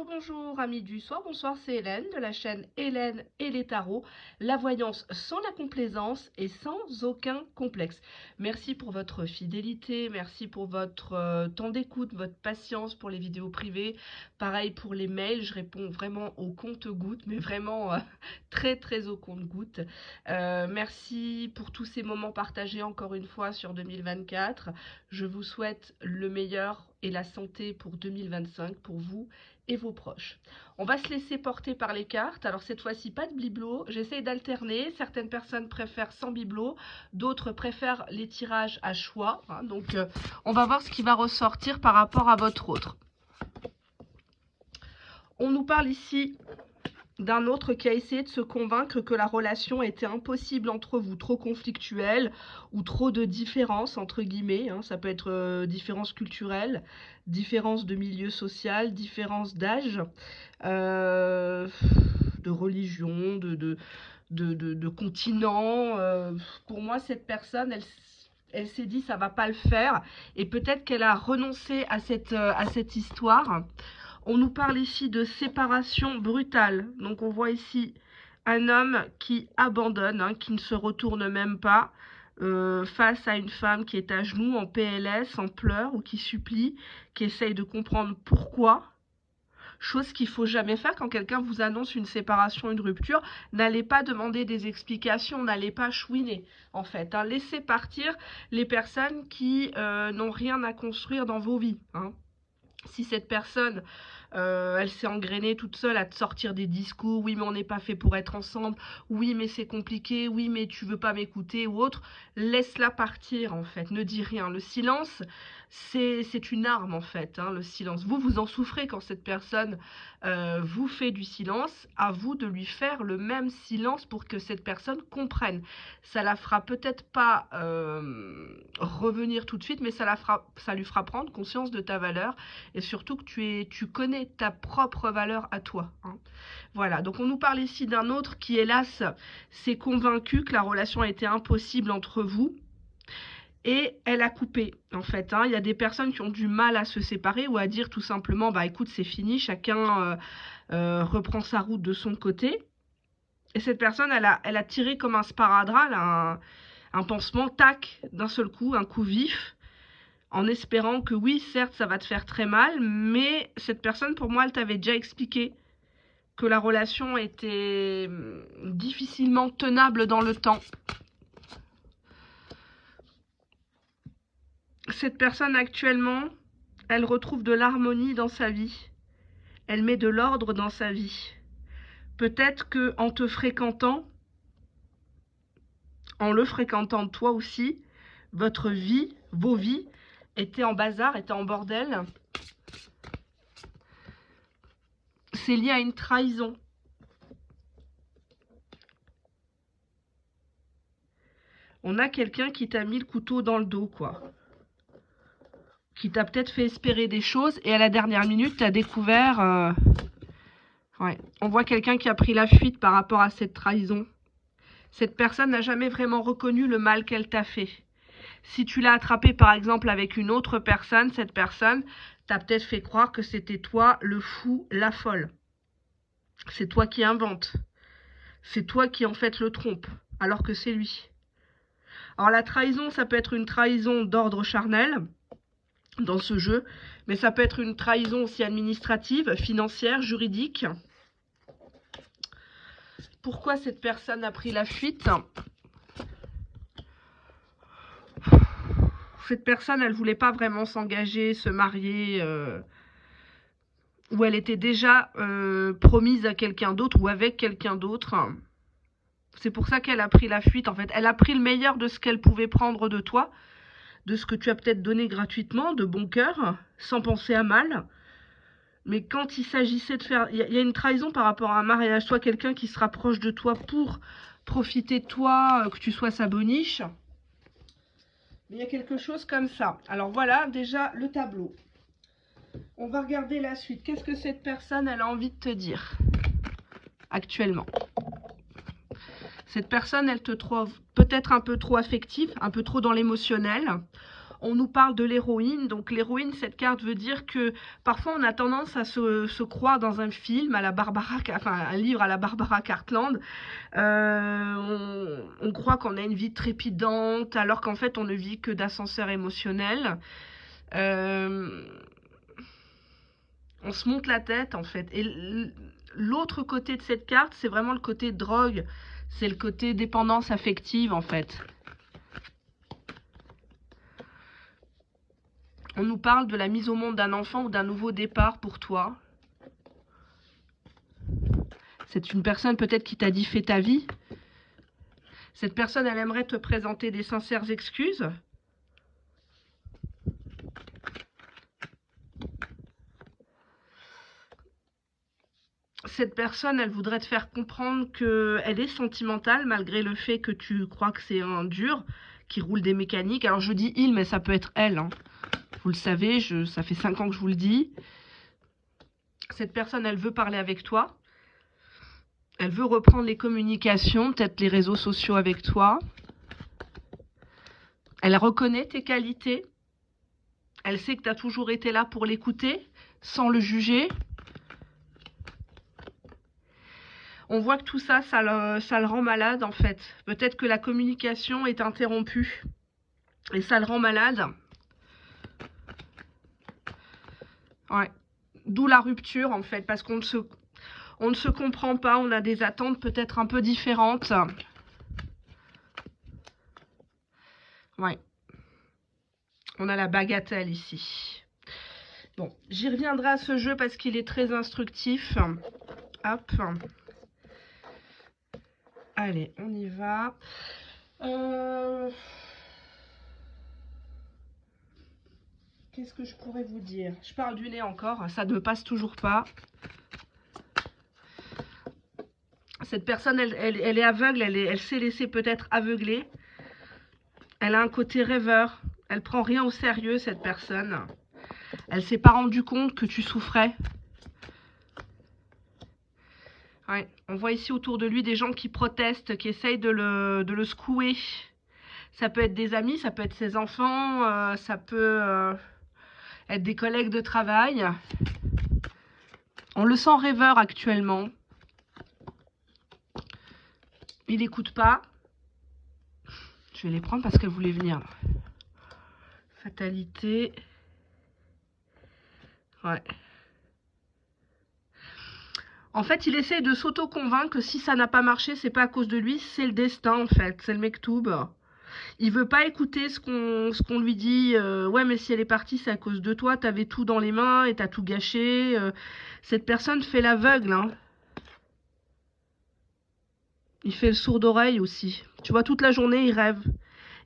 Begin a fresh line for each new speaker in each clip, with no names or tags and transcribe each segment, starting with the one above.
Bonjour amis du soir, bonsoir, c'est Hélène de la chaîne Hélène et les tarots, la voyance sans la complaisance et sans aucun complexe. Merci pour votre fidélité, merci pour votre temps d'écoute, votre patience pour les vidéos privées, pareil pour les mails, je réponds vraiment au compte-gouttes, mais vraiment très au compte-gouttes. Merci pour tous ces moments partagés encore une fois sur 2024, je vous souhaite le meilleur et la santé pour 2025 pour vous et vos proches. On va se laisser porter par les cartes. Alors cette fois-ci, pas de bibelot. J'essaye d'alterner. Certaines personnes préfèrent sans bibelot, d'autres préfèrent les tirages à choix. Donc on va voir ce qui va ressortir par rapport à votre autre. On nous parle ici d'un autre qui a essayé de se convaincre que la relation était impossible entre vous, trop conflictuelle ou trop de différences, entre guillemets. Ça peut être différence culturelle, différence de milieu social, différence d'âge, de religion, de continent. Pour moi, cette personne, elle s'est dit ça va pas le faire et peut-être qu'elle a renoncé à cette histoire. On nous parle ici de séparation brutale. Donc on voit ici un homme qui abandonne, qui ne se retourne même pas face à une femme qui est à genoux, en PLS, en pleurs ou qui supplie, qui essaye de comprendre pourquoi. Chose qu'il ne faut jamais faire quand quelqu'un vous annonce une séparation, une rupture. N'allez pas demander des explications, n'allez pas chouiner en fait. Laissez partir les personnes qui n'ont rien à construire dans vos vies. Si cette personne, elle s'est engrainée toute seule à te sortir des discours, oui mais on n'est pas fait pour être ensemble, oui mais c'est compliqué, oui mais tu veux pas m'écouter ou autre, laisse-la partir en fait, ne dis rien. Le silence, c'est une arme en fait, le silence. Vous en souffrez quand cette personne vous fait du silence, à vous de lui faire le même silence pour que cette personne comprenne. Ça la fera peut-être pas revenir tout de suite, mais ça lui fera prendre conscience de ta valeur et surtout que tu connais ta propre valeur à toi. Voilà, donc on nous parle ici d'un autre qui, hélas, s'est convaincu que la relation était impossible entre vous. Et elle a coupé, en fait. Il y a des personnes qui ont du mal à se séparer ou à dire tout simplement, bah écoute, c'est fini, chacun reprend sa route de son côté. Et cette personne, elle a tiré comme un sparadrap, un pansement, tac, d'un seul coup, un coup vif, en espérant que oui, certes, ça va te faire très mal, mais cette personne, pour moi, elle t'avait déjà expliqué que la relation était difficilement tenable dans le temps. Cette personne actuellement, elle retrouve de l'harmonie dans sa vie. Elle met de l'ordre dans sa vie. Peut-être que en te fréquentant, en le fréquentant toi aussi, votre vie, vos vies, étaient en bazar, étaient en bordel. C'est lié à une trahison. On a quelqu'un qui t'a mis le couteau dans le dos, quoi. Qui t'a peut-être fait espérer des choses et à la dernière minute, t'as découvert... Ouais. On voit quelqu'un qui a pris la fuite par rapport à cette trahison. Cette personne n'a jamais vraiment reconnu le mal qu'elle t'a fait. Si tu l'as attrapé par exemple avec une autre personne, cette personne t'a peut-être fait croire que c'était toi le fou, la folle. C'est toi qui invente. C'est toi qui en fait le trompe, alors que c'est lui. Alors la trahison, ça peut être une trahison d'ordre charnel dans ce jeu, mais ça peut être une trahison aussi administrative, financière, juridique. Pourquoi cette personne a pris la fuite ? Cette personne, elle ne voulait pas vraiment s'engager, se marier, ou elle était déjà promise à quelqu'un d'autre ou avec quelqu'un d'autre. C'est pour ça qu'elle a pris la fuite, en fait. Elle a pris le meilleur de ce qu'elle pouvait prendre de toi, de ce que tu as peut-être donné gratuitement, de bon cœur, sans penser à mal. Mais quand il s'agissait de faire... Il y a une trahison par rapport à un mariage. Soit quelqu'un qui se rapproche de toi pour profiter de toi, que tu sois sa boniche. Mais il y a quelque chose comme ça. Alors voilà déjà le tableau. On va regarder la suite. Qu'est-ce que cette personne, elle a envie de te dire actuellement? Cette personne, elle te trouve peut-être un peu trop affective, un peu trop dans l'émotionnel. On nous parle de l'héroïne. Donc l'héroïne, cette carte veut dire que parfois on a tendance à se croire dans un film à la un livre à la Barbara Cartland. On croit qu'on a une vie trépidante alors qu'en fait on ne vit que d'ascenseur émotionnel. On se monte la tête en fait. Et l'autre côté de cette carte, c'est vraiment le côté drogue. C'est le côté dépendance affective en fait. On nous parle de la mise au monde d'un enfant ou d'un nouveau départ pour toi. C'est une personne peut-être qui t'a dit fais ta vie. Cette personne, elle aimerait te présenter des sincères excuses. Cette personne, elle voudrait te faire comprendre qu'elle est sentimentale malgré le fait que tu crois que c'est un dur qui roule des mécaniques. Alors je dis il, mais ça peut être elle. Hein. Vous le savez, ça fait 5 ans que je vous le dis. Cette personne, elle veut parler avec toi. Elle veut reprendre les communications, peut-être les réseaux sociaux avec toi. Elle reconnaît tes qualités. Elle sait que tu as toujours été là pour l'écouter, sans le juger. On voit que tout ça, ça le rend malade en fait. Peut-être que la communication est interrompue. Et ça le rend malade. Ouais. D'où la rupture en fait, parce qu'on ne se comprend pas, on a des attentes peut-être un peu différentes. Ouais. On a la bagatelle ici. Bon, j'y reviendrai à ce jeu parce qu'il est très instructif. Hop. Allez, on y va. Qu'est-ce que je pourrais vous dire? Je parle du nez encore, ça ne passe toujours pas. Cette personne, elle est aveugle, elle s'est laissée peut-être aveugler. Elle a un côté rêveur. Elle prend rien au sérieux, cette personne. Elle s'est pas rendue compte que tu souffrais. Ouais, on voit ici autour de lui des gens qui protestent, qui essayent de le secouer. Ça peut être des amis, ça peut être ses enfants, ça peut être des collègues de travail. On le sent rêveur actuellement. Il n'écoute pas. Je vais les prendre parce qu'elle voulait venir. Fatalité. Ouais. En fait, il essaye de s'auto-convaincre que si ça n'a pas marché, c'est pas à cause de lui, c'est le destin en fait, c'est le mektoub. Il veut pas écouter ce qu'on lui dit. Ouais, mais si elle est partie, c'est à cause de toi. T'avais tout dans les mains et t'as tout gâché. Cette personne fait l'aveugle. Hein. Il fait le sourd d'oreille aussi. Tu vois, toute la journée, il rêve.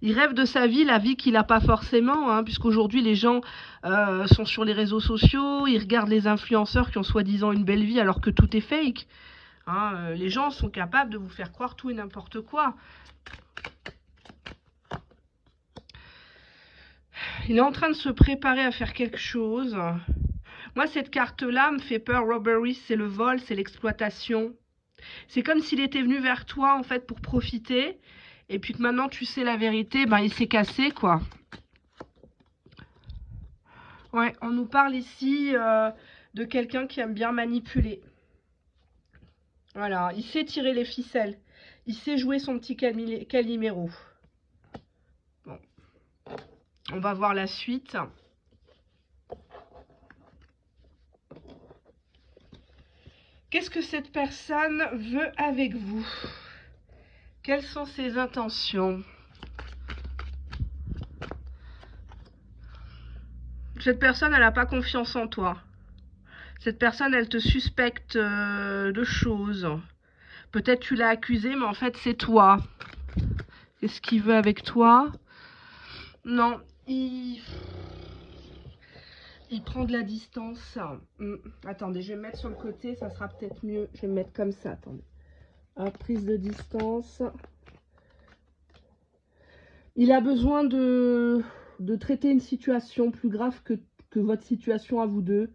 Il rêve de sa vie, la vie qu'il n'a pas forcément, hein, puisqu'aujourd'hui les gens sont sur les réseaux sociaux, ils regardent les influenceurs qui ont soi-disant une belle vie alors que tout est fake. Hein, les gens sont capables de vous faire croire tout et n'importe quoi. Il est en train de se préparer à faire quelque chose. Moi, cette carte-là me fait peur. Robbery, c'est le vol, c'est l'exploitation. C'est comme s'il était venu vers toi, en fait, pour profiter. Et puis que maintenant, tu sais la vérité, ben, il s'est cassé, quoi. Ouais, on nous parle ici de quelqu'un qui aime bien manipuler. Voilà, il sait tirer les ficelles. Il sait jouer son petit Calimero. Bon. On va voir la suite. Qu'est-ce que cette personne veut avec vous? Quelles sont ses intentions? Cette personne, elle n'a pas confiance en toi. Cette personne, elle te suspecte de choses. Peut-être tu l'as accusé, mais en fait, c'est toi. Qu'est-ce qu'il veut avec toi? Non, il prend de la distance. Attendez, je vais me mettre sur le côté, ça sera peut-être mieux. Je vais me mettre comme ça, attendez. Hop, prise de distance. Il a besoin de traiter une situation plus grave que votre situation à vous deux.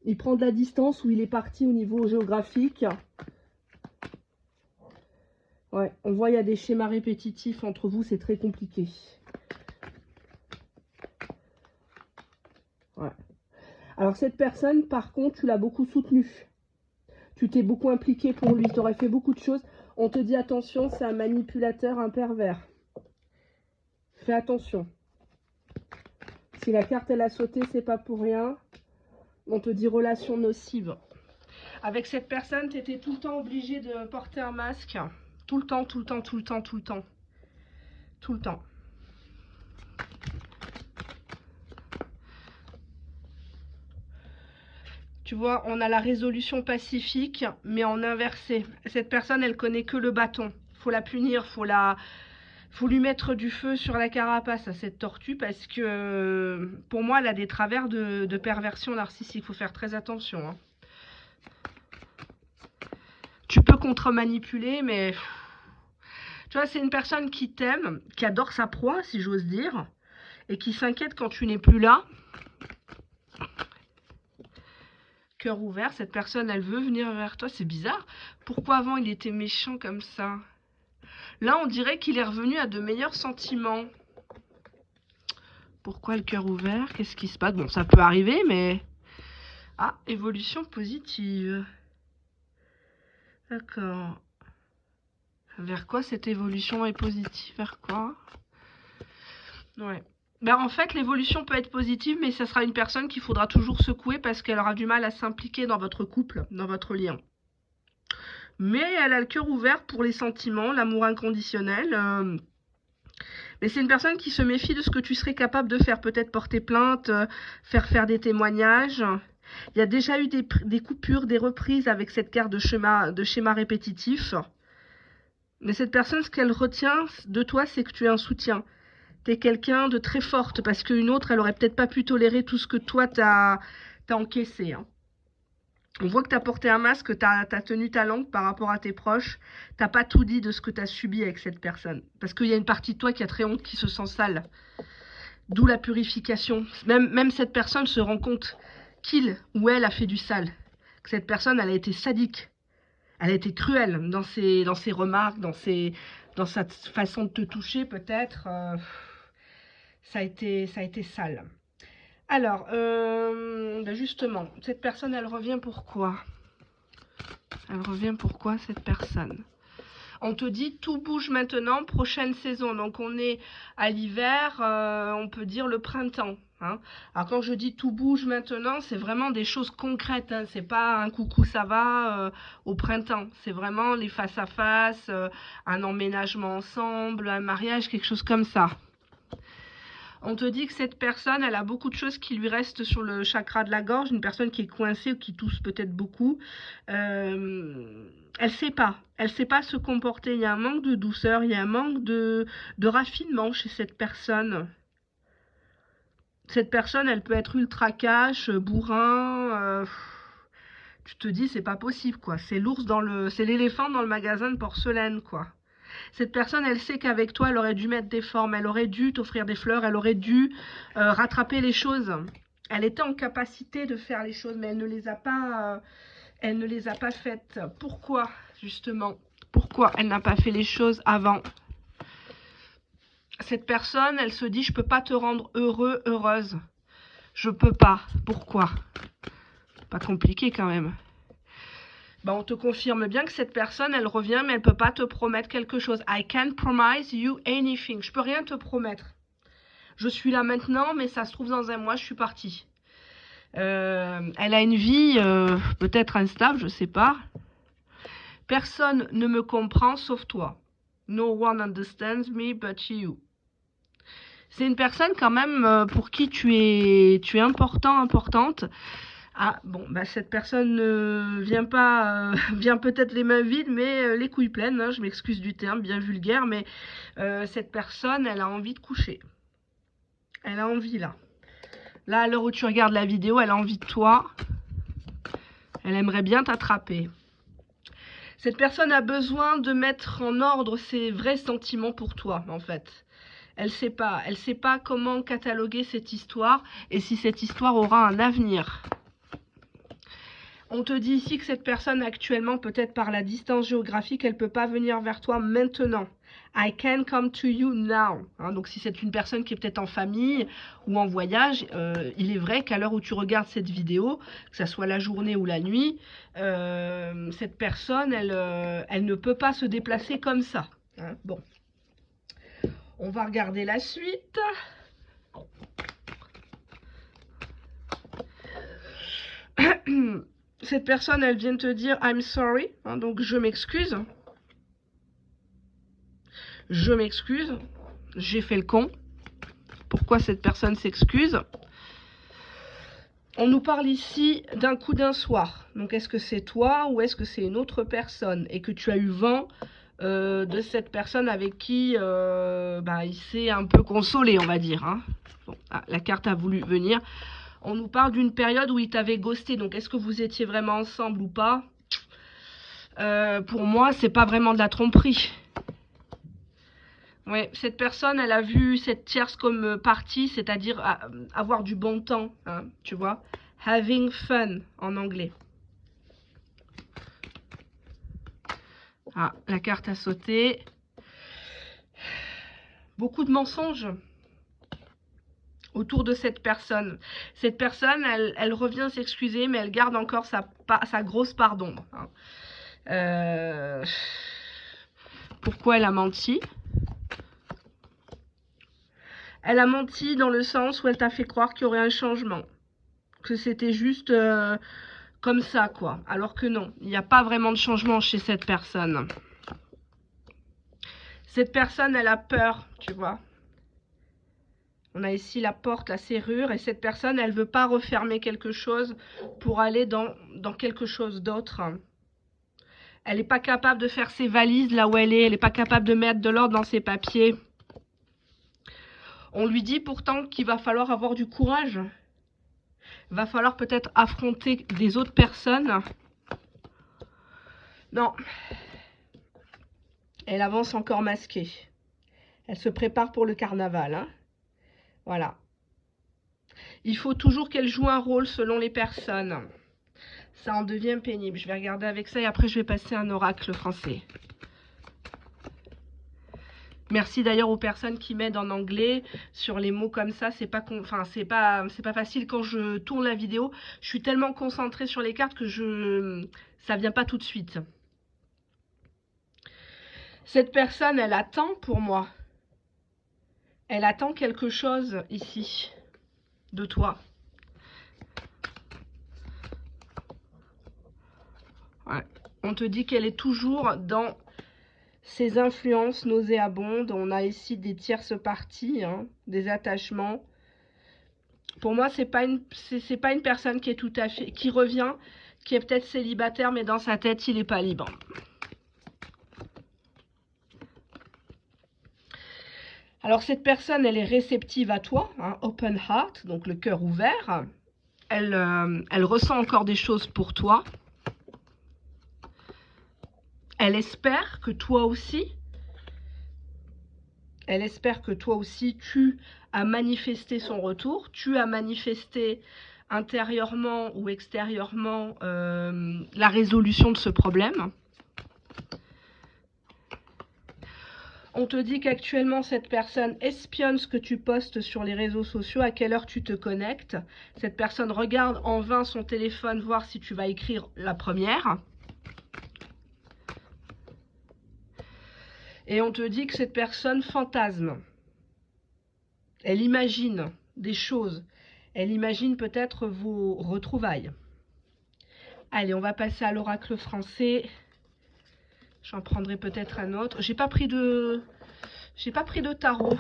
Il prend de la distance où il est parti au niveau géographique. Ouais, on voit il y a des schémas répétitifs entre vous, c'est très compliqué. Ouais. Alors cette personne, par contre, tu l'as beaucoup soutenue. Tu t'es beaucoup impliqué pour lui, tu aurais fait beaucoup de choses. On te dit attention, c'est un manipulateur, un pervers. Fais attention. Si la carte elle a sauté, c'est pas pour rien. On te dit relation nocive. Avec cette personne, tu étais tout le temps obligé de porter un masque. Tout le temps, tout le temps, tout le temps, tout le temps. Tout le temps. Tu vois, on a la résolution pacifique, mais en inversé. Cette personne, elle connaît que le bâton. Faut la punir, faut lui mettre du feu sur la carapace à cette tortue parce que, pour moi, elle a des travers de perversion narcissique. Faut faire très attention. Hein. Tu peux contre-manipuler, mais... Tu vois, c'est une personne qui t'aime, qui adore sa proie, si j'ose dire, et qui s'inquiète quand tu n'es plus là. Cœur ouvert, cette personne, elle veut venir vers toi, c'est bizarre. Pourquoi avant, il était méchant comme ça? Là, on dirait qu'il est revenu à de meilleurs sentiments. Pourquoi le cœur ouvert? Qu'est-ce qui se passe? Bon, ça peut arriver, mais... Ah, évolution positive. D'accord. Vers quoi cette évolution est positive? Vers quoi? Ouais. Ben, en fait, l'évolution peut être positive, mais ça sera une personne qu'il faudra toujours secouer parce qu'elle aura du mal à s'impliquer dans votre couple, dans votre lien. Mais elle a le cœur ouvert pour les sentiments, l'amour inconditionnel. Mais c'est une personne qui se méfie de ce que tu serais capable de faire. Peut-être porter plainte, faire des témoignages. Il y a déjà eu des coupures, des reprises avec cette carte de schéma répétitif. Mais cette personne, ce qu'elle retient de toi, c'est que tu es un soutien. Tu es quelqu'un de très forte parce qu'une autre, elle aurait peut-être pas pu tolérer tout ce que toi, t'as encaissé. Hein. On voit que tu as porté un masque, tu as tenu ta langue par rapport à tes proches. Tu n'as pas tout dit de ce que tu as subi avec cette personne. Parce qu'il y a une partie de toi qui a très honte, qui se sent sale. D'où la purification. Même cette personne se rend compte qu'il ou elle a fait du sale. Que cette personne, elle a été sadique. Elle a été cruelle dans ses remarques, dans sa façon de te toucher peut-être. Ça a été sale. Alors, ben justement, cette personne, elle revient pourquoi? Elle revient pourquoi, cette personne? On te dit, tout bouge maintenant, prochaine saison. Donc, on est à l'hiver, on peut dire le printemps. Hein. Alors, quand je dis tout bouge maintenant, c'est vraiment des choses concrètes. Hein. C'est pas un coucou, ça va au printemps. C'est vraiment les face-à-face, un emménagement ensemble, un mariage, quelque chose comme ça. On te dit que cette personne, elle a beaucoup de choses qui lui restent sur le chakra de la gorge. Une personne qui est coincée ou qui tousse peut-être beaucoup. Elle sait pas. Elle sait pas se comporter. Il y a un manque de douceur, il y a un manque de raffinement chez cette personne. Cette personne, elle peut être ultra cash, bourrin. Tu te dis, c'est pas possible, quoi. C'est l'éléphant dans le magasin de porcelaine, quoi. Cette personne, elle sait qu'avec toi, elle aurait dû mettre des formes, elle aurait dû t'offrir des fleurs, elle aurait dû rattraper les choses. Elle était en capacité de faire les choses, mais elle ne les a pas faites. Pourquoi, justement? Pourquoi elle n'a pas fait les choses avant? Cette personne, elle se dit, je peux pas te rendre heureux, heureuse. Je peux pas. Pourquoi? Pas compliqué quand même. Ben, on te confirme bien que cette personne, elle revient, mais elle ne peut pas te promettre quelque chose. I can't promise you anything. Je peux rien te promettre. Je suis là maintenant, mais ça se trouve dans un mois, je suis partie. Elle a une vie peut-être instable, je ne sais pas. Personne ne me comprend sauf toi. No one understands me but you. C'est une personne quand même pour qui tu es importante. Ah, bon, bah cette personne ne vient pas, vient peut-être les mains vides, mais les couilles pleines, hein, je m'excuse du terme, bien vulgaire, mais cette personne, elle a envie de coucher. Elle a envie, là. Là, à l'heure où tu regardes la vidéo, elle a envie de toi. Elle aimerait bien t'attraper. Cette personne a besoin de mettre en ordre ses vrais sentiments pour toi, en fait. Elle sait pas comment cataloguer cette histoire et si cette histoire aura un avenir. On te dit ici que cette personne actuellement, peut-être par la distance géographique, elle ne peut pas venir vers toi maintenant. I can come to you now. Hein, donc si c'est une personne qui est peut-être en famille ou en voyage, il est vrai qu'à l'heure où tu regardes cette vidéo, que ce soit la journée ou la nuit, cette personne, elle ne peut pas se déplacer comme ça. Hein, bon. On va regarder la suite. Cette personne, elle vient te dire I'm sorry, hein, donc je m'excuse. Je m'excuse, j'ai fait le con. Pourquoi cette personne s'excuse? On nous parle ici d'un coup d'un soir. Donc est-ce que c'est toi ou est-ce que c'est une autre personne? Et que tu as eu vent de cette personne avec qui il s'est un peu consolé, on va dire. Hein. Bon, la carte a voulu venir. On nous parle d'une période où il t'avait ghosté. Donc est-ce que vous étiez vraiment ensemble ou pas? Pour moi, c'est pas vraiment de la tromperie. Ouais, cette personne, elle a vu cette tierce comme partie, c'est-à-dire avoir du bon temps, hein, tu vois. Having fun en anglais. Ah, la carte a sauté. Beaucoup de mensonges autour de cette personne. Cette personne, elle revient s'excuser, mais elle garde encore sa grosse part d'ombre. Hein. Pourquoi elle a menti? Elle a menti dans le sens où elle t'a fait croire qu'il y aurait un changement. Que c'était juste comme ça, quoi. Alors que non, il n'y a pas vraiment de changement chez cette personne. Cette personne, elle a peur, tu vois. On a ici la porte, la serrure, et cette personne, elle ne veut pas refermer quelque chose pour aller dans quelque chose d'autre. Elle n'est pas capable de faire ses valises là où elle n'est pas capable de mettre de l'ordre dans ses papiers. On lui dit pourtant qu'il va falloir avoir du courage. Il va falloir peut-être affronter des autres personnes. Non. Elle avance encore masquée. Elle se prépare pour le carnaval. Hein. Voilà. Il faut toujours qu'elle joue un rôle selon les personnes. Ça en devient pénible. Je vais regarder avec ça et après je vais passer un oracle français. Merci d'ailleurs aux personnes qui m'aident en anglais sur les mots comme ça. C'est pas facile quand je tourne la vidéo. Je suis tellement concentrée sur les cartes que ça vient pas tout de suite. Cette personne, elle attend pour moi. Elle attend quelque chose ici de toi. Ouais. On te dit qu'elle est toujours dans ces influences nauséabondes. On a ici des tierces parties, hein, des attachements. Pour moi, c'est pas une personne qui est tout à fait, qui revient, qui est peut-être célibataire, mais dans sa tête, il n'est pas libre. Alors, cette personne, elle est réceptive à toi, hein, open heart, donc le cœur ouvert. Elle ressent encore des choses pour toi. Elle espère que toi aussi, tu as manifesté son retour, tu as manifesté intérieurement ou extérieurement la résolution de ce problème. On te dit qu'actuellement, cette personne espionne ce que tu postes sur les réseaux sociaux, à quelle heure tu te connectes. Cette personne regarde en vain son téléphone, voir si tu vas écrire la première. Et on te dit que cette personne fantasme. Elle imagine des choses. Elle imagine peut-être vos retrouvailles. Allez, on va passer à l'oracle français. J'en prendrai peut-être un autre. J'ai pas pris de tarot.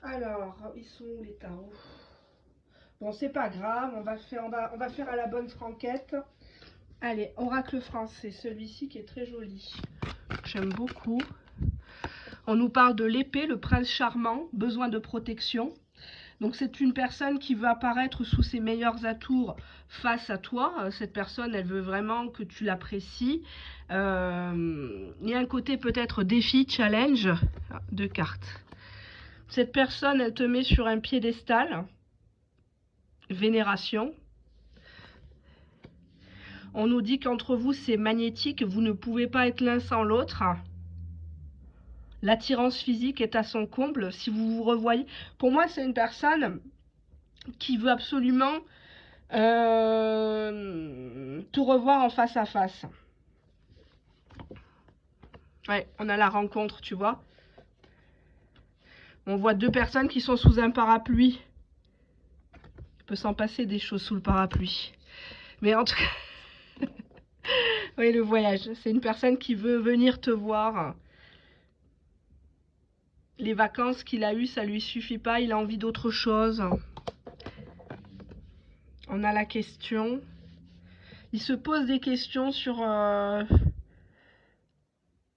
Alors, ils sont où les tarots? Bon, c'est pas grave, on va faire à la bonne franquette. Allez, oracle français, celui-ci qui est très joli. J'aime beaucoup. On nous parle de l'épée, le prince charmant, besoin de protection. Donc c'est une personne qui veut apparaître sous ses meilleurs atours face à toi. Cette personne, elle veut vraiment que tu l'apprécies. Il y a un côté peut-être défi, challenge. Deux cartes. Cette personne, elle te met sur un piédestal. Vénération. On nous dit qu'entre vous, c'est magnétique. Vous ne pouvez pas être l'un sans l'autre. L'attirance physique est à son comble. Si vous vous revoyez... Pour moi, c'est une personne qui veut absolument te revoir en face à face. Ouais, on a la rencontre, tu vois. On voit deux personnes qui sont sous un parapluie. Il peut s'en passer des choses sous le parapluie. Mais en tout cas, oui, le voyage. C'est une personne qui veut venir te voir. Les vacances qu'il a eues, ça lui suffit pas. Il a envie d'autre chose. On a la question. Il se pose des questions sur...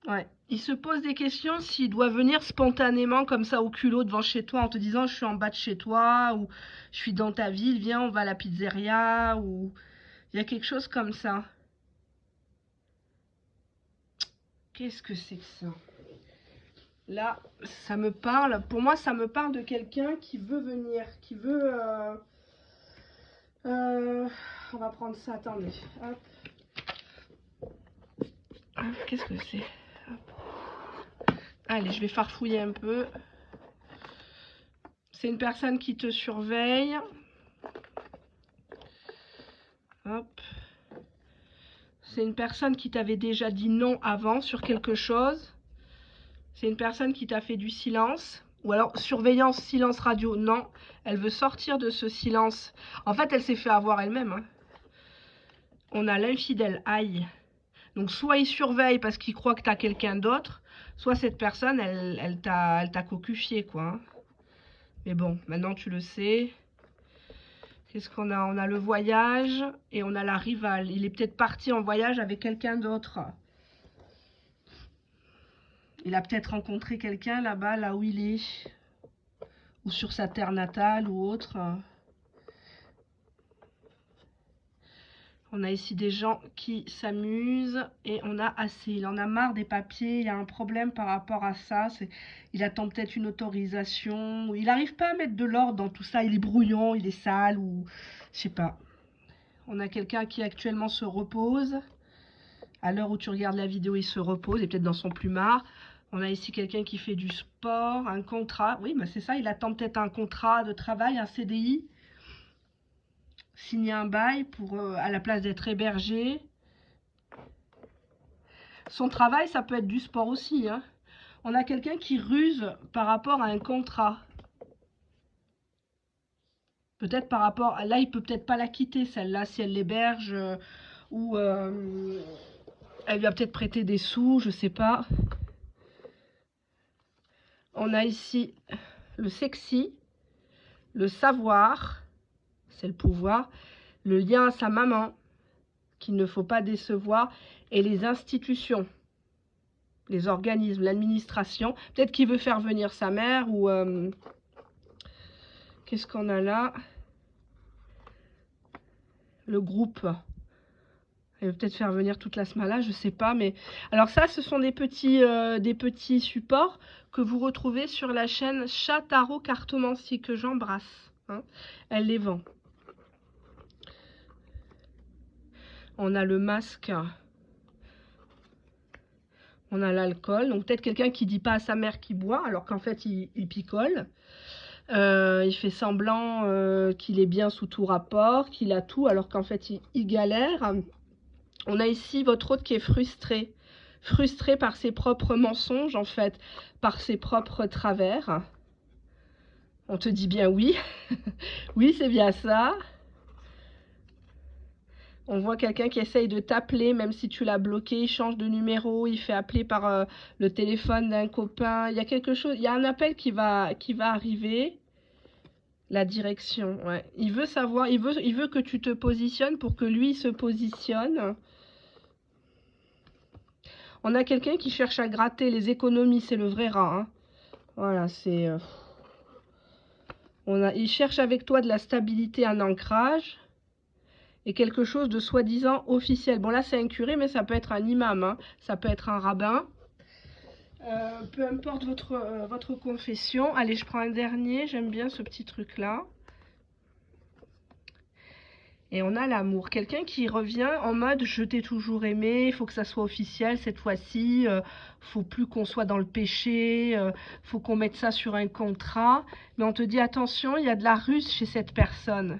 Ouais. Il se pose des questions s'il doit venir spontanément comme ça au culot devant chez toi en te disant je suis en bas de chez toi ou je suis dans ta ville, viens on va à la pizzeria ou il y a quelque chose comme ça. Qu'est-ce que c'est que ça? Là, ça me parle, pour moi ça me parle de quelqu'un qui veut venir, qui veut... on va prendre ça, attendez. Qu'est-ce que c'est? Allez, je vais farfouiller un peu. C'est une personne qui te surveille. Hop. C'est une personne qui t'avait déjà dit non avant sur quelque chose. C'est une personne qui t'a fait du silence. Ou alors, surveillance, silence radio. Non, elle veut sortir de ce silence. En fait, elle s'est fait avoir elle-même. Hein. On a l'infidèle, aïe. Donc, soit il surveille parce qu'il croit que tu as quelqu'un d'autre, soit cette personne, elle t'a cocufié, quoi. Hein. Mais bon, maintenant tu le sais. Qu'est-ce qu'on a? On a le voyage et on a la rivale. Il est peut-être parti en voyage avec quelqu'un d'autre. Il a peut-être rencontré quelqu'un là-bas, là où il est. Ou sur sa terre natale ou autre. On a ici des gens qui s'amusent et on a assez. Il en a marre des papiers, il y a un problème par rapport à ça. Il attend peut-être une autorisation. Il n'arrive pas à mettre de l'ordre dans tout ça. Il est brouillon, il est sale ou je sais pas. On a quelqu'un qui actuellement se repose. À l'heure où tu regardes la vidéo, il se repose, il est peut-être dans son plumard. On a ici quelqu'un qui fait du sport, un contrat. Oui, bah c'est ça, il attend peut-être un contrat de travail, un CDI. Signer un bail pour, à la place d'être hébergé. Son travail, ça peut être du sport aussi. Hein. On a quelqu'un qui ruse par rapport à un contrat. Peut-être par rapport... Là, il peut peut-être pas la quitter, celle-là, si elle l'héberge. Ou elle lui a peut-être prêté des sous, je sais pas. On a ici le sexy, le savoir, c'est le pouvoir, le lien à sa maman, qu'il ne faut pas décevoir, et les institutions, les organismes, l'administration. Peut-être qu'il veut faire venir sa mère ou... qu'est-ce qu'on a là? Le groupe. Elle veut peut-être faire venir toute la smala, je sais pas. Mais alors ça, ce sont des petits supports que vous retrouvez sur la chaîne Chat Tarot Cartomancie que j'embrasse. Hein. Elle les vend. On a le masque. On a l'alcool. Donc peut-être quelqu'un qui dit pas à sa mère qu'il boit, alors qu'en fait il picole. Il fait semblant qu'il est bien sous tout rapport, qu'il a tout, alors qu'en fait il galère. On a ici votre hôte qui est frustré. Frustré par ses propres mensonges, en fait, par ses propres travers. On te dit bien oui. Oui, c'est bien ça. On voit quelqu'un qui essaye de t'appeler, même si tu l'as bloqué, il change de numéro, il fait appeler par le téléphone d'un copain. Il y a quelque chose, il y a un appel qui va arriver. La direction, ouais. Il veut savoir, il veut que tu te positionnes pour que lui se positionne. On a quelqu'un qui cherche à gratter les économies, c'est le vrai rat. Hein. Voilà, c'est... il cherche avec toi de la stabilité, un ancrage. Et quelque chose de soi-disant officiel. Bon, là, c'est un curé, mais ça peut être un imam. Hein. Ça peut être un rabbin. Peu importe votre confession. Allez, je prends un dernier. J'aime bien ce petit truc-là. Et on a l'amour. Quelqu'un qui revient en mode je t'ai toujours aimé, il faut que ça soit officiel cette fois-ci, faut plus qu'on soit dans le péché, faut qu'on mette ça sur un contrat. Mais on te dit attention, il y a de la ruse chez cette personne.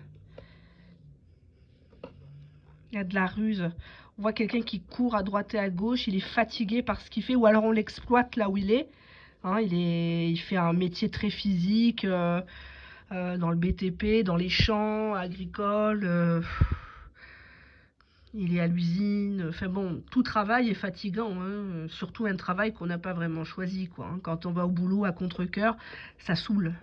Il y a de la ruse. On voit quelqu'un qui court à droite et à gauche, il est fatigué par ce qu'il fait, ou alors on l'exploite là où il est. Hein, il fait un métier très physique, dans le BTP, dans les champs agricoles. Il est à l'usine, enfin bon, tout travail est fatigant, hein, surtout un travail qu'on n'a pas vraiment choisi, quoi. Hein. Quand on va au boulot à contre-cœur, ça saoule.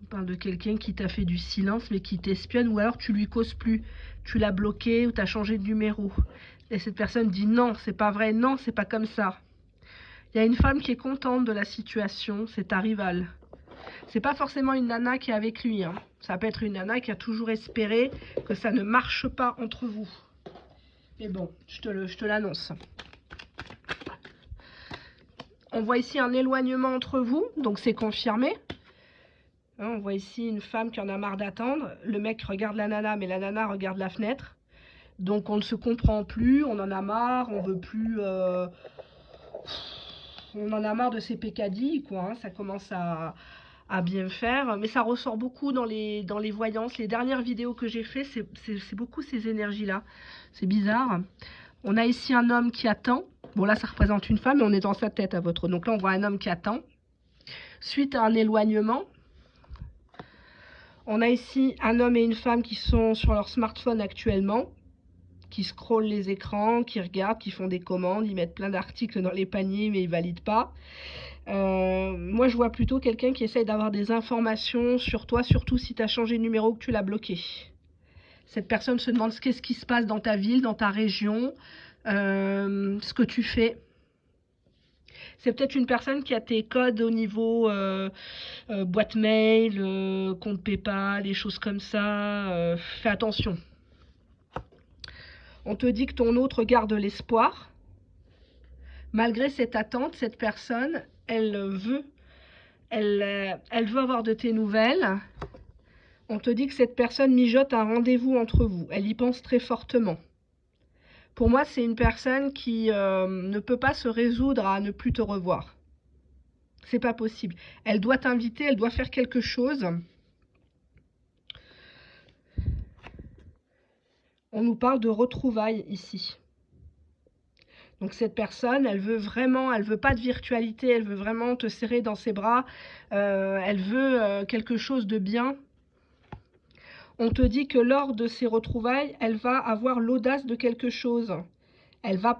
On parle de quelqu'un qui t'a fait du silence, mais qui t'espionne, ou alors tu lui causes plus. Tu l'as bloqué ou tu as changé de numéro. Et cette personne dit non, c'est pas vrai, non, c'est pas comme ça. Il y a une femme qui est contente de la situation, c'est ta rivale. C'est pas forcément une nana qui est avec lui, hein. Ça peut être une nana qui a toujours espéré que ça ne marche pas entre vous. Mais bon, je te l'annonce. On voit ici un éloignement entre vous, donc c'est confirmé. Hein, on voit ici une femme qui en a marre d'attendre. Le mec regarde la nana, mais la nana regarde la fenêtre. Donc on ne se comprend plus, on en a marre, on veut plus... on en a marre de ces pécadilles, quoi. Hein, ça commence à bien faire, mais ça ressort beaucoup dans les voyances. Les dernières vidéos que j'ai fait, c'est beaucoup ces énergies-là. C'est bizarre. On a ici un homme qui attend. Bon, là, ça représente une femme, mais on est dans sa tête à votre. Donc là, on voit un homme qui attend. Suite à un éloignement, on a ici un homme et une femme qui sont sur leur smartphone actuellement, qui scrollent les écrans, qui regardent, qui font des commandes, ils mettent plein d'articles dans les paniers, mais ils valident pas. Moi, je vois plutôt quelqu'un qui essaye d'avoir des informations sur toi, surtout si tu as changé de numéro, que tu l'as bloqué. Cette personne se demande qu'est-ce qui se passe dans ta ville, dans ta région, ce que tu fais. C'est peut-être une personne qui a tes codes au niveau boîte mail, compte PayPal, les choses comme ça. Fais attention. On te dit que ton autre garde l'espoir. Malgré cette attente, cette personne, elle veut avoir de tes nouvelles. On te dit que cette personne mijote un rendez-vous entre vous. Elle y pense très fortement. Pour moi, c'est une personne qui ne peut pas se résoudre à ne plus te revoir. C'est pas possible. Elle doit t'inviter, elle doit faire quelque chose. On nous parle de retrouvailles ici. Donc cette personne, elle veut pas de virtualité, elle veut vraiment te serrer dans ses bras. Elle veut quelque chose de bien. On te dit que lors de ces retrouvailles, elle va avoir l'audace de quelque chose. Elle va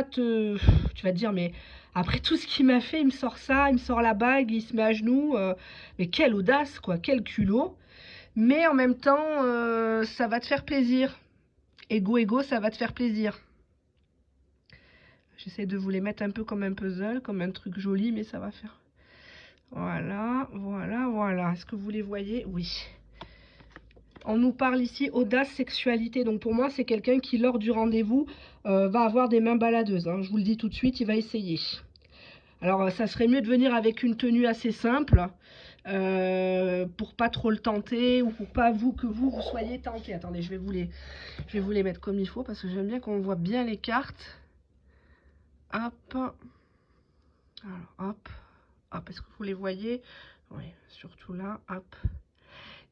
te... Tu vas te dire, mais après tout ce qu'il m'a fait, il me sort ça, il me sort la bague, il se met à genoux. Mais quelle audace, quoi, quel culot. Mais en même temps, ça va te faire plaisir. Ego, ça va te faire plaisir. J'essaie de vous les mettre un peu comme un puzzle, comme un truc joli, mais ça va faire. Voilà, voilà, voilà. Est-ce que vous les voyez? Oui. On nous parle ici audace, sexualité. Donc pour moi, c'est quelqu'un qui, lors du rendez-vous, va avoir des mains baladeuses. Hein. Je vous le dis tout de suite, il va essayer. Alors, ça serait mieux de venir avec une tenue assez simple, pour pas trop le tenter, ou pour pas que vous soyez tenté. Attendez, je vais vous les mettre comme il faut, parce que j'aime bien qu'on voit bien les cartes. Hop. Alors, hop. Hop, est-ce que vous les voyez? Oui, surtout là, hop.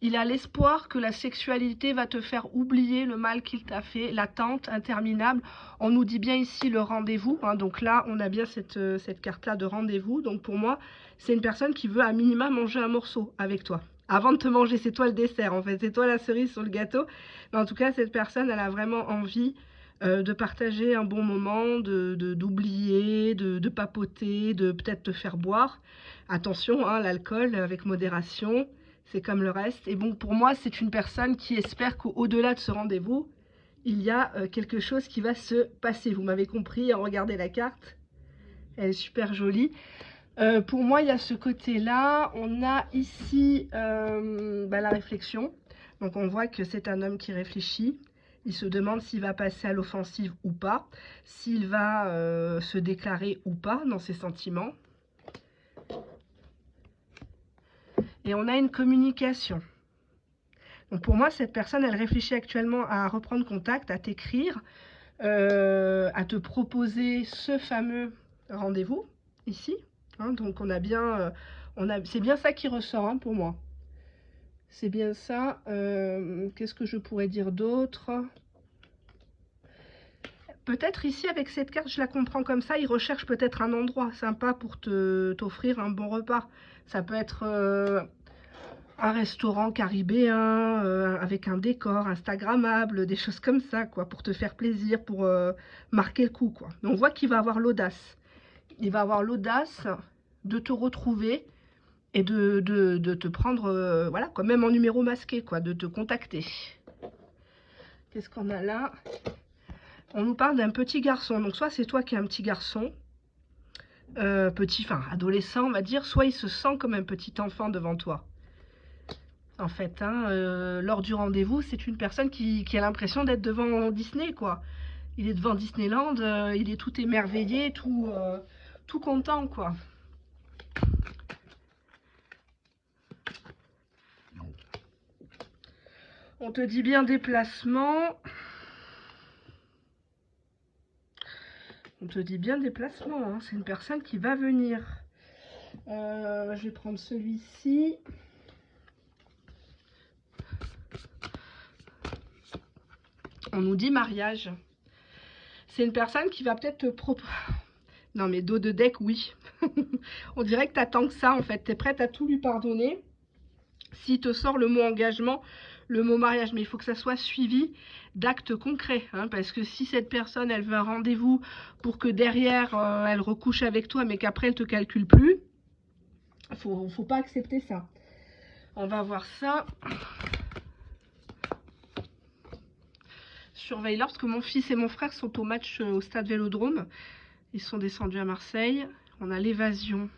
Il a l'espoir que la sexualité va te faire oublier le mal qu'il t'a fait, l'attente interminable. On nous dit bien ici le rendez-vous. Hein, donc là, on a bien cette carte-là de rendez-vous. Donc pour moi, c'est une personne qui veut à minima manger un morceau avec toi. Avant de te manger, c'est toi le dessert en fait. C'est toi la cerise sur le gâteau. Mais en tout cas, cette personne, elle a vraiment envie de partager un bon moment, d'oublier, de papoter, de peut-être te faire boire. Attention, hein, l'alcool avec modération. C'est comme le reste. Et bon, pour moi, c'est une personne qui espère qu'au-delà de ce rendez-vous, il y a quelque chose qui va se passer. Vous m'avez compris, regardez la carte. Elle est super jolie. Pour moi, il y a ce côté-là. On a ici la réflexion. Donc, on voit que c'est un homme qui réfléchit. Il se demande s'il va passer à l'offensive ou pas. S'il va se déclarer ou pas dans ses sentiments. Et on a une communication. Donc pour moi, cette personne, elle réfléchit actuellement à reprendre contact, à t'écrire, à te proposer ce fameux rendez-vous, ici. Hein, donc on a bien, c'est bien ça qui ressort hein, pour moi. C'est bien ça. Qu'est-ce que je pourrais dire d'autre? Peut-être ici, avec cette carte, je la comprends comme ça, il recherche peut-être un endroit sympa pour t'offrir un bon repas. Ça peut être un restaurant caribéen, avec un décor instagrammable, des choses comme ça, quoi, pour te faire plaisir, pour marquer le coup, quoi. Mais on voit qu'il va avoir l'audace. Il va avoir l'audace de te retrouver et de te prendre, voilà, quoi, même en numéro masqué, quoi, de te contacter. Qu'est-ce qu'on a là? On nous parle d'un petit garçon, donc soit c'est toi qui es un petit garçon, enfin adolescent on va dire, soit il se sent comme un petit enfant devant toi. En fait, hein, lors du rendez-vous, c'est une personne qui a l'impression d'être devant Disney, quoi. Il est devant Disneyland, il est tout émerveillé, tout content, quoi. On te dit bien déplacement. On te dit bien déplacement, hein. C'est une personne qui va venir. Je vais prendre celui-ci. On nous dit mariage. C'est une personne qui va peut-être te proposer... Non mais dos de deck, oui. On dirait que t'attends que ça en fait. T'es prête à tout lui pardonner. S'il te sort le mot engagement, le mot mariage, mais il faut que ça soit suivi d'actes concrets, hein, parce que si cette personne, elle veut un rendez-vous pour que derrière, elle recouche avec toi, mais qu'après, elle te calcule plus, faut pas accepter ça. On va voir ça. Surveille-leur, parce que mon fils et mon frère sont au match au stade Vélodrome. Ils sont descendus à Marseille. On a l'évasion.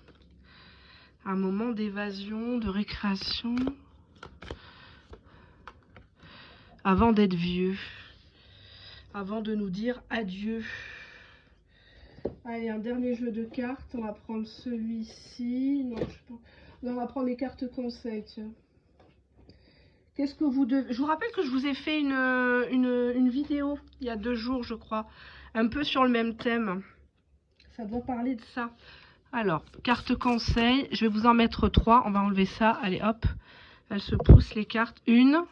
Un moment d'évasion, de récréation. Avant d'être vieux, avant de nous dire adieu. Allez, un dernier jeu de cartes, on va prendre celui-ci. Non, on va prendre les cartes conseils, tiens. Qu'est-ce que vous devez... Je vous rappelle que je vous ai fait une vidéo, il y a 2 jours, je crois, un peu sur le même thème. Ça doit parler de ça. Alors, carte conseil, je vais vous en mettre 3, on va enlever ça, allez hop. Elles se poussent les cartes, 1,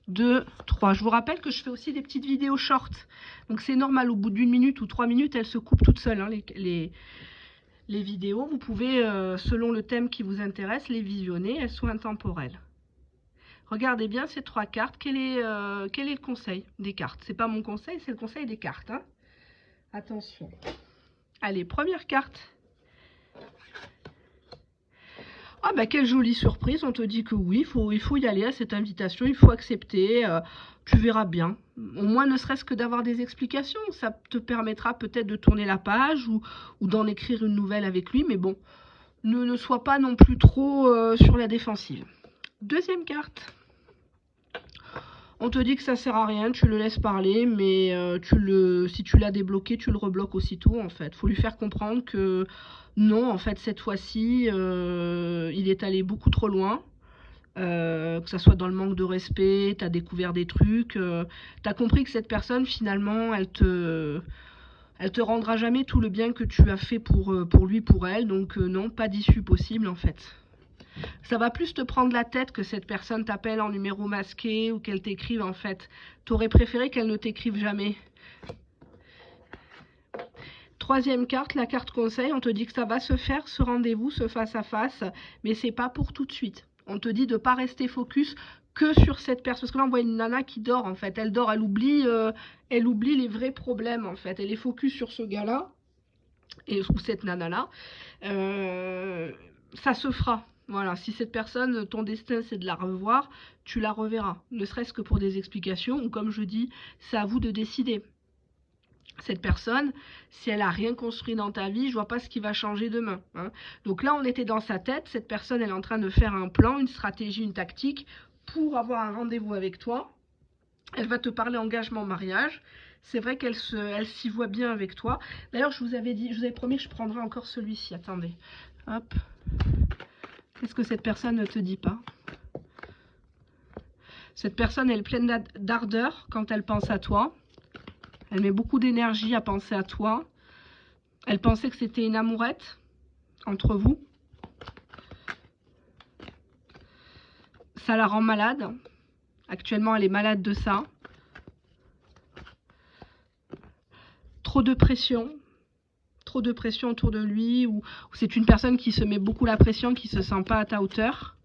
2, 3. Je vous rappelle que je fais aussi des petites vidéos short. Donc c'est normal, au bout d'1 minute ou 3 minutes, elles se coupent toutes seules, hein, les vidéos. Vous pouvez, selon le thème qui vous intéresse, les visionner, elles sont intemporelles. Regardez bien ces 3 cartes. Quel est le conseil des cartes? C'est pas mon conseil, c'est le conseil des cartes. Hein. Attention. Allez, première carte. Ah bah quelle jolie surprise, on te dit que oui, il faut y aller à cette invitation, il faut accepter, tu verras bien. Au moins ne serait-ce que d'avoir des explications, ça te permettra peut-être de tourner la page ou d'en écrire une nouvelle avec lui, mais bon, ne sois pas non plus trop sur la défensive. Deuxième carte. On te dit que ça sert à rien, tu le laisses parler, mais si tu l'as débloqué, tu le rebloques aussitôt en fait. Faut lui faire comprendre que non, en fait cette fois-ci, il est allé beaucoup trop loin. Que ça soit dans le manque de respect, tu as découvert des trucs, tu as compris que cette personne finalement, elle te rendra jamais tout le bien que tu as fait pour lui, pour elle. Donc non, pas d'issue possible en fait. Ça va plus te prendre la tête que cette personne t'appelle en numéro masqué ou qu'elle t'écrive en fait. T'aurais préféré qu'elle ne t'écrive jamais. Troisième carte, la carte conseil, on te dit que ça va se faire, ce rendez-vous, ce face-à-face, mais c'est pas pour tout de suite. On te dit de pas rester focus que sur cette personne. Parce que là, on voit une nana qui dort en fait. Elle dort, elle oublie les vrais problèmes en fait. Elle est focus sur ce gars-là, ou cette nana-là. Ça se fera. Voilà, si cette personne, ton destin c'est de la revoir, tu la reverras. Ne serait-ce que pour des explications, ou comme je dis, c'est à vous de décider. Cette personne, si elle n'a rien construit dans ta vie, je vois pas ce qui va changer demain. Hein. Donc là, on était dans sa tête, cette personne, elle est en train de faire un plan, une stratégie, une tactique pour avoir un rendez-vous avec toi. Elle va te parler engagement mariage. C'est vrai qu'elle s'y voit bien avec toi. D'ailleurs, je vous avais promis que je prendrais encore celui-ci. Attendez. Hop. Qu'est-ce que cette personne ne te dit pas? Cette personne, elle est pleine d'ardeur quand elle pense à toi. Elle met beaucoup d'énergie à penser à toi. Elle pensait que c'était une amourette entre vous. Ça la rend malade. Actuellement, elle est malade de ça. Trop de pression autour de lui, ou c'est une personne qui se met beaucoup la pression, qui se sent pas à ta hauteur.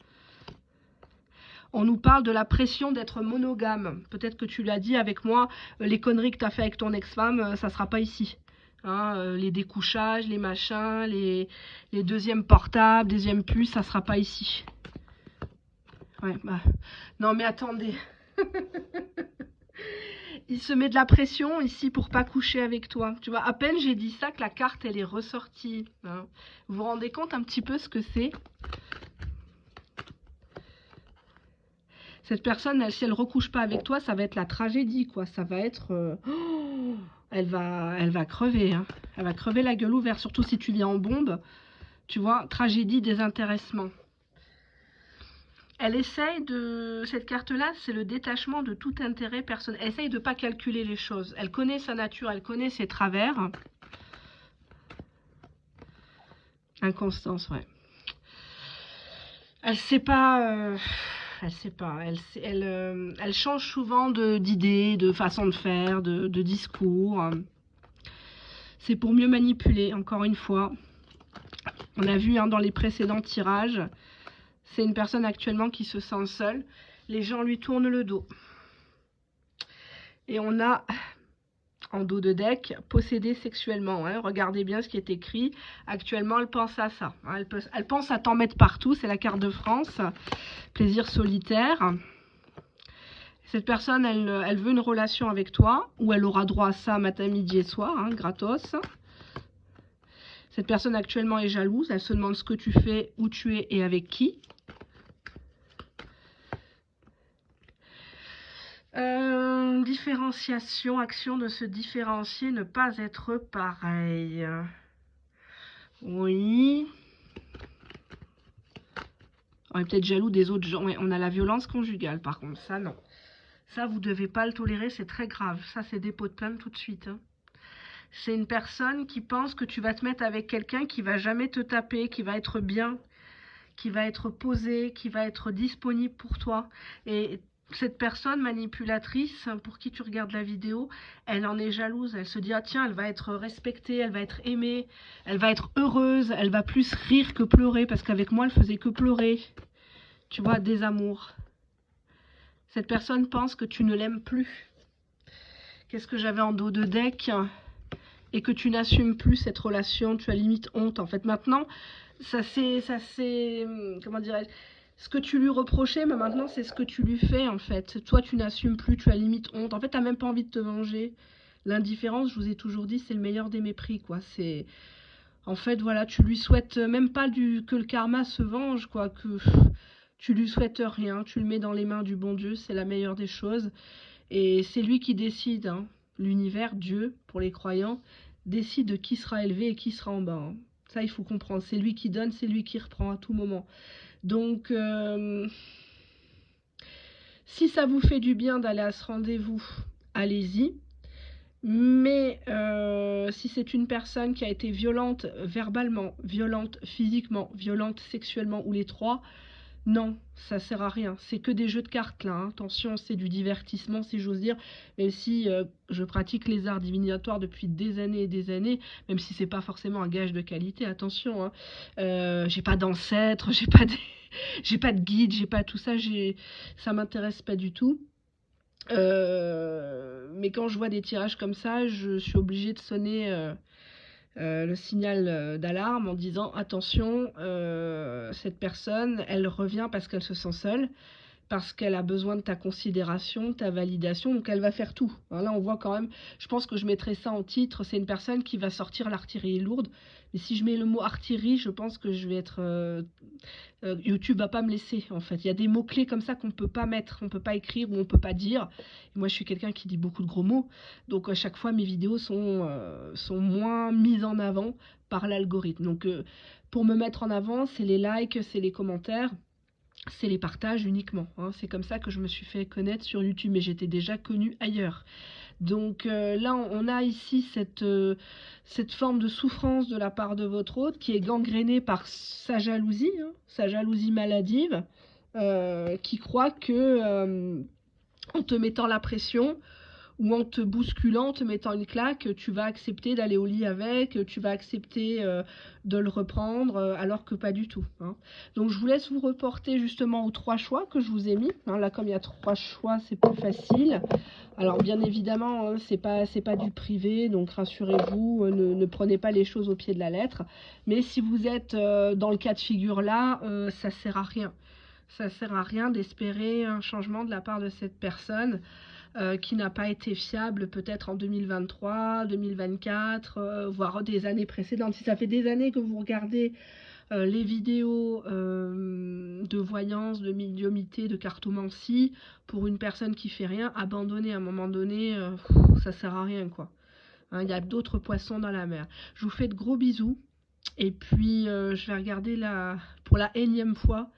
On nous parle de la pression d'être monogame. Peut-être que tu l'as dit avec moi, les conneries que tu as fait avec ton ex-femme, ça sera pas ici. Hein, les découchages, les machins, les deuxièmes portables, deuxième puces, ça sera pas ici. Ouais, bah. Non mais attendez. Il se met de la pression ici pour pas coucher avec toi. Tu vois, à peine j'ai dit ça que la carte elle est ressortie. Hein. Vous vous rendez compte un petit peu ce que c'est? Cette personne, elle, si elle recouche pas avec toi, ça va être la tragédie, quoi. Ça va être... elle va crever, hein. Elle va crever la gueule ouverte, surtout si tu viens en bombe. Tu vois, tragédie, désintéressement. Elle essaye de... Cette carte-là, c'est le détachement de tout intérêt personnel. Elle essaye de ne pas calculer les choses. Elle connaît sa nature, elle connaît ses travers. Inconstance, ouais. Elle sait pas... Elle sait pas. Elle change souvent d'idées, de façon de faire, de discours. C'est pour mieux manipuler, encore une fois. On a vu hein, dans les précédents tirages, c'est une personne actuellement qui se sent seule. Les gens lui tournent le dos. Et on a, en dos de deck, possédé sexuellement. Hein. Regardez bien ce qui est écrit. Actuellement, elle pense à ça. Hein. Elle pense à t'en mettre partout. C'est la carte de France. Plaisir solitaire. Cette personne, elle veut une relation avec toi, ou elle aura droit à ça matin, midi et soir, hein, gratos. Cette personne actuellement est jalouse, elle se demande ce que tu fais, où tu es et avec qui. Différenciation, action de se différencier, ne pas être pareil. Oui. On est peut-être jaloux des autres gens. Ouais, on a la violence conjugale par contre, ça non. Ça, vous ne devez pas le tolérer, c'est très grave. Ça, c'est dépôt de plainte tout de suite. Hein. C'est une personne qui pense que tu vas te mettre avec quelqu'un qui va jamais te taper, qui va être bien, qui va être posé, qui va être disponible pour toi. Et cette personne manipulatrice, pour qui tu regardes la vidéo, elle en est jalouse. Elle se dit, ah tiens, elle va être respectée, elle va être aimée, elle va être heureuse, elle va plus rire que pleurer, parce qu'avec moi, elle faisait que pleurer. Tu vois, désamour. Cette personne pense que tu ne l'aimes plus. Qu'est-ce que j'avais en dos de deck? Et que tu n'assumes plus cette relation, tu as limite honte. En fait, maintenant, ça c'est, comment dirais-je, ce que tu lui reprochais, mais maintenant, c'est ce que tu lui fais, en fait. Toi, tu n'assumes plus, tu as limite honte. En fait, tu n'as même pas envie de te venger. L'indifférence, je vous ai toujours dit, c'est le meilleur des mépris, quoi. C'est... En fait, voilà, tu lui souhaites même pas que le karma se venge, quoi, que tu lui souhaites rien, tu le mets dans les mains du bon Dieu, c'est la meilleure des choses. Et c'est lui qui décide, hein. L'univers, Dieu, pour les croyants, décide de qui sera élevé et qui sera en bas. Hein. Ça, il faut comprendre. C'est lui qui donne, c'est lui qui reprend à tout moment. Donc, si ça vous fait du bien d'aller à ce rendez-vous, allez-y. Mais si c'est une personne qui a été violente verbalement, violente physiquement, violente sexuellement, ou les trois, non, ça sert à rien. C'est que des jeux de cartes là. Hein. Attention, c'est du divertissement si j'ose dire. Même si je pratique les arts divinatoires depuis des années et des années, même si c'est pas forcément un gage de qualité. Attention, hein. J'ai pas d'ancêtre, j'ai pas de guide, j'ai pas tout ça. Ça m'intéresse pas du tout. Mais quand je vois des tirages comme ça, je suis obligée de sonner le signal d'alarme en disant attention, cette personne, elle revient parce qu'elle se sent seule, parce qu'elle a besoin de ta considération, ta validation, donc elle va faire tout. Hein, là, on voit quand même, je pense que je mettrai ça en titre, c'est une personne qui va sortir l'artillerie lourde. Mais si je mets le mot artillerie, je pense que je vais être... YouTube va pas me laisser, en fait. Il y a des mots-clés comme ça qu'on peut pas mettre, on peut pas écrire ou on peut pas dire. Et moi, je suis quelqu'un qui dit beaucoup de gros mots. Donc, à chaque fois, mes vidéos sont moins mises en avant par l'algorithme. Donc, pour me mettre en avant, c'est les likes, c'est les commentaires. c'est les partages uniquement, hein. C'est comme ça que je me suis fait connaître sur YouTube, mais j'étais déjà connue ailleurs. Donc là, on a ici cette forme de souffrance de la part de votre hôte qui est gangrénée par sa jalousie, hein, sa jalousie maladive, qui croit que en te mettant la pression, ou en te bousculant, en te mettant une claque, tu vas accepter d'aller au lit avec, tu vas accepter de le reprendre, alors que pas du tout, hein. Donc je vous laisse vous reporter justement aux 3 choix que je vous ai mis, hein. Là, comme il y a 3 choix, c'est plus facile. Alors bien évidemment, hein, c'est pas du privé, donc rassurez-vous, ne prenez pas les choses au pied de la lettre. Mais si vous êtes dans le cas de figure là, ça sert à rien. Ça sert à rien d'espérer un changement de la part de cette personne qui n'a pas été fiable peut-être en 2023, 2024, voire des années précédentes. Si ça fait des années que vous regardez les vidéos de voyance, de médiumnité, de cartomancie, pour une personne qui fait rien, abandonner à un moment donné, ça sert à rien, quoi. Hein, il y a d'autres poissons dans la mer. Je vous fais de gros bisous. Et puis, je vais regarder pour la énième fois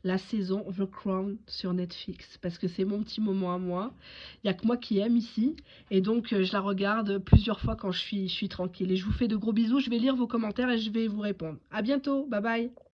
la saison The Crown sur Netflix, parce que c'est mon petit moment à moi. Il n'y a que moi qui aime ici, et donc je la regarde plusieurs fois quand je suis tranquille. Et je vous fais de gros bisous, je vais lire vos commentaires et je vais vous répondre. À bientôt, bye bye.